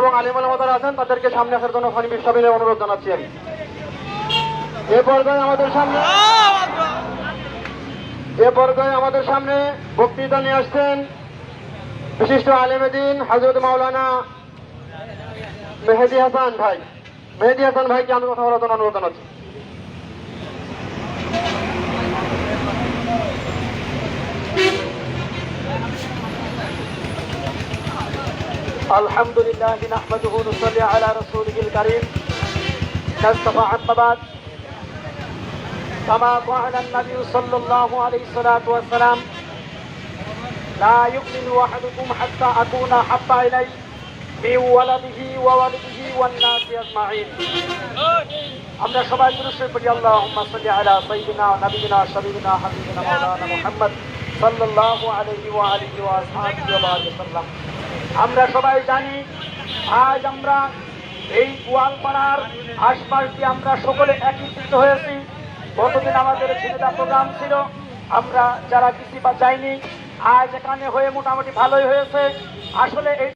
এবং আলিম ওলামা যারা আছেন তাদেরকে সামনে আসার জন্য ফানি বিশ্ববিদ্যালয়ে অনুরোধ জানাচ্ছি আমি। এ পর্যায়ে আমাদের সামনে বক্তৃতা নিয়ে আসছেন বিশিষ্ট আলেমে দ্বীন হযরত মাওলানা মেহেদী হাসান ভাই। মেহেদী হাসান ভাইকে আমি কথা বলার জন্য অনুরোধ জানাচ্ছি। আলহামদুলিল্লাহ নাহমাদুহু নুসাল্লি আলা রাসূলিল কারীম নাস্তাফা আম্মা বাদ কামা ক্বালা নবী সাল্লাল্লাহু আলাইহি সাল্লাতু ওয়াস সালাম লা ইউমিনু আহাদুকুম হাত্তা আকুনা হাব্বা ইলাইহি মিন ওয়ালাদিহি ওয়া ওয়ালিদিহি ওয়ান নাসি আজমাইন। আমরা সবাই দুরূদ পড়ি আল্লাহুম্মা সাল্লি আলা সাইয়্যিদিনা নবিয়িনা শাফিঈনা হাবিবিনা মাওলানা মুহাম্মদ সাল্লাল্লাহু আলাইহি ওয়া আলিহি ওয়া আসহাবিহি ওয়া বারিক সাল্লাম। আমরা সবাই জানি আজ আমরা এই গোয়ালপাড়ার আশপাশ দিয়ে আমরা সকলে একত্রিত হয়েছি। গতদিন আমাদের ছেলেটা প্রোগ্রাম ছিল, আমরা যারা কিছু বা যাইনি আজ এখানে হয়ে মোটামুটি ভালোই হয়েছে। আসলে এই